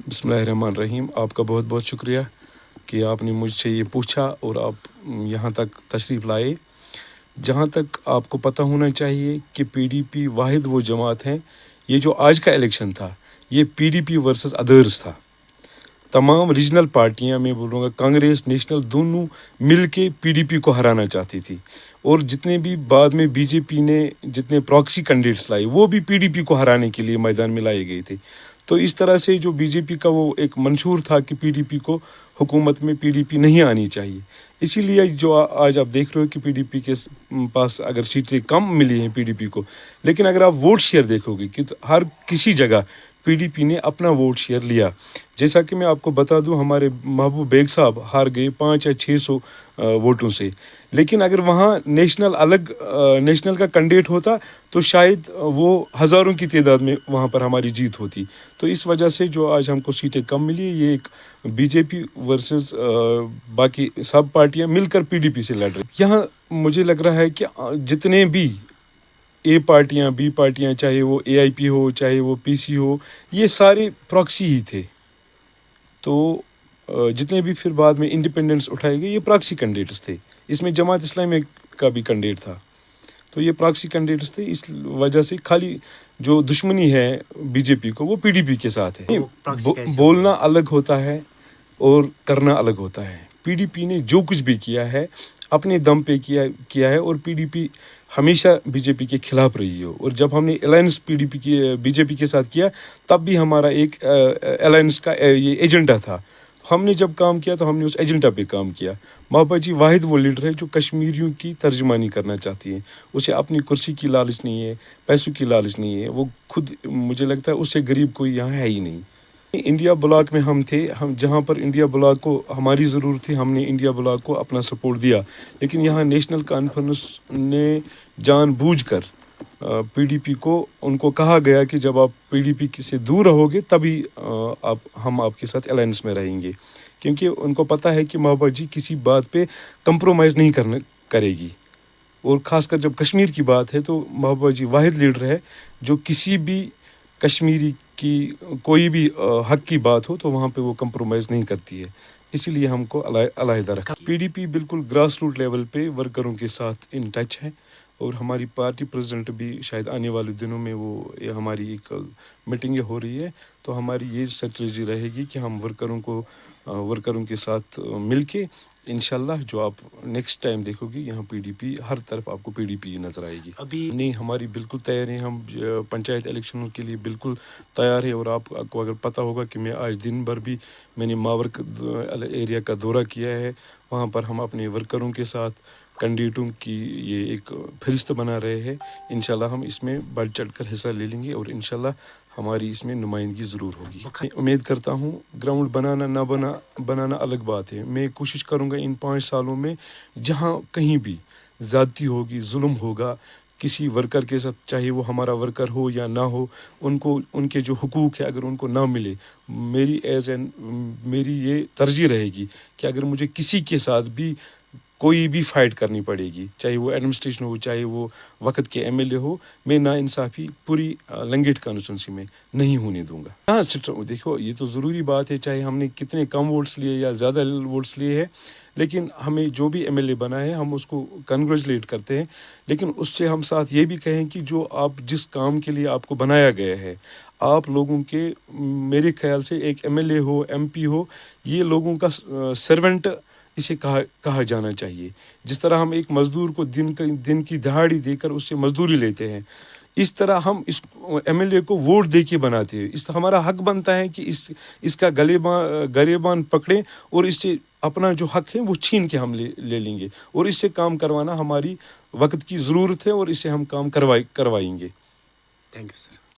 बिस्मिल्लाहिर्रहमानिर्रहीम। आपका बहुत बहुत शुक्रिया कि आपने मुझसे ये पूछा और आप यहाँ तक तशरीफ़ लाए। जहाँ तक आपको पता होना चाहिए कि पीडीपी वाहिद वो जमात है, ये जो आज का इलेक्शन था ये पीडीपी वर्सेस अदर्स था। तमाम रीजनल पार्टियां, मैं बोलूँगा कांग्रेस, नेशनल, दोनों मिल के पीडीपी को हराना चाहती थी। और जितने भी बाद में बीजेपी ने जितने प्रॉक्सी कैंडिडेट्स लाए वो भी पीडीपी को हराने के लिए मैदान में लाए गए थे। तो इस तरह से जो बीजेपी का वो एक मंशूर था कि पीडीपी को हुकूमत में पीडीपी नहीं आनी चाहिए, इसीलिए जो आज आप देख रहे हो कि पीडीपी के पास अगर सीटें कम मिली हैं पीडीपी को, लेकिन अगर आप वोट शेयर देखोगे कि तो हर किसी जगह पीडीपी ने अपना वोट शेयर लिया। जैसा कि मैं आपको बता दूं, हमारे महबूब बेग साहब हार गए 500 या 600 वोटों से, लेकिन अगर वहाँ नेशनल का कैंडिडेट होता तो शायद वो हज़ारों की तादाद में वहाँ पर हमारी जीत होती। तो इस वजह से जो आज हमको सीटें कम मिली, ये एक बीजेपी वर्सेस बाकी सब पार्टियां मिलकर पीडीपी से लड़ रही। यहाँ मुझे लग रहा है कि जितने भी ए पार्टियां, बी पार्टियां, चाहे वो एआईपी हो, चाहे वो पीसी हो, ये सारे प्रॉक्सी ही थे। तो जितने भी फिर बाद में इंडिपेंडेंस उठाए गए ये प्रॉक्सी कैंडिडेट्स थे। इसमें जमात इस्लामी का भी कैंडिडेट था। तो ये प्रॉक्सी कैंडिडेट्स थे, इस वजह से खाली जो दुश्मनी है बीजेपी को वो पीडीपी के साथ है। बोलना अलग होता है और करना अलग होता है। पीडीपी ने जो कुछ भी किया है अपने दम पे किया है और पीडीपी हमेशा बीजेपी के खिलाफ रही हो। और जब हमने अलायंस बीजेपी के साथ किया तब भी हमारा एक अलायंस का ये एजेंडा था। हमने जब काम किया तो हमने उस एजेंडा पे काम किया। महबूबा जी वाहिद वो लीडर है जो कश्मीरियों की तर्जुमानी करना चाहती है। उसे अपनी कुर्सी की लालच नहीं है, पैसों की लालच नहीं है। वो खुद, मुझे लगता है उससे गरीब कोई यहाँ है ही नहीं। इंडिया ब्लॉक में हम थे, हम जहाँ पर इंडिया ब्लॉक को हमारी ज़रूरत थी हमने इंडिया ब्लॉक को अपना सपोर्ट दिया। लेकिन यहाँ नेशनल कॉन्फ्रेंस ने जानबूझकर पीडीपी को, उनको कहा गया कि जब आप पीडीपी से दूर रहोगे तभी हम आपके साथ अलायंस में रहेंगे, क्योंकि उनको पता है कि महबूबा जी किसी बात पे कंप्रोमाइज़ नहीं करेगी। और ख़ासकर जब कश्मीर की बात है तो महबूबा जी वाहिद लीडर है जो किसी भी कश्मीरी की कोई भी हक की बात हो तो वहाँ पे वो कंप्रोमाइज़ नहीं करती है। इसीलिए हमको अलहदा रखा। पीडीपी बिल्कुल ग्रास रूट लेवल पे वर्करों के साथ इन टच है और हमारी पार्टी प्रेसिडेंट भी शायद आने वाले दिनों में वो हमारी एक मीटिंग हो रही है। तो हमारी ये स्ट्रेटजी रहेगी कि हम वर्करों के साथ मिलके इंशाल्लाह जो आप नेक्स्ट टाइम देखोगे यहाँ पीडीपी, हर तरफ आपको पीडीपी नज़र आएगी। अभी नहीं, हमारी बिल्कुल तैयार है। हम पंचायत इलेक्शनों के लिए बिल्कुल तैयार है। और आपको अगर पता होगा कि मैं आज दिन भर भी मैंने मावर एरिया का दौरा किया है। वहाँ पर हम अपने वर्करों के साथ कैंडिडेटों की ये एक फहरिस्त बना रहे हैं। इंशाल्लाह हम इसमें बढ़ चढ़ कर हिस्सा ले लेंगे और इंशाल्लाह हमारी इसमें नुमाइंदगी ज़रूर होगी। मैं उम्मीद करता हूँ ग्राउंड बनाना अलग बात है। मैं कोशिश करूँगा इन 5 सालों में जहाँ कहीं भी ज़्यादती होगी, जुल्म होगा किसी वर्कर के साथ, चाहे वो हमारा वर्कर हो या ना हो, उनको उनके जो हुकूक है अगर उनको ना मिले, मेरी ये तरजीह रहेगी कि अगर मुझे किसी के साथ भी कोई भी फाइट करनी पड़ेगी, चाहे वो एडमिनिस्ट्रेशन हो, चाहे वो वक्त के एमएलए हो, मैं नाइंसाफ़ी पूरी लंगेट कॉन्स्टिट्यूंसी में नहीं होने दूंगा। हाँ देखो, ये तो ज़रूरी बात है, चाहे हमने कितने कम वोट्स लिए या ज़्यादा वोट्स लिए हैं, लेकिन हमें जो भी एमएलए बना है हम उसको कंग्रेचुलेट करते हैं। लेकिन उससे हम साथ ये भी कहें कि जो आप जिस काम के लिए आपको बनाया गया है, आप लोगों के, मेरे ख्याल से एक एमएलए हो, एमपी हो, ये लोगों का सर्वेंट इसे कहा जाना चाहिए। जिस तरह हम एक मज़दूर को दिन की दिहाड़ी देकर उससे मज़दूरी लेते हैं, इस तरह हम इस एमएलए को वोट दे के बनाते हैं। इस हमारा हक बनता है कि इसका गरेबान पकड़ें और इससे अपना जो हक है वो छीन के हम ले लेंगे। और इससे काम करवाना हमारी वक्त की ज़रूरत है और इससे हम काम करवाएंगे। Thank you sir.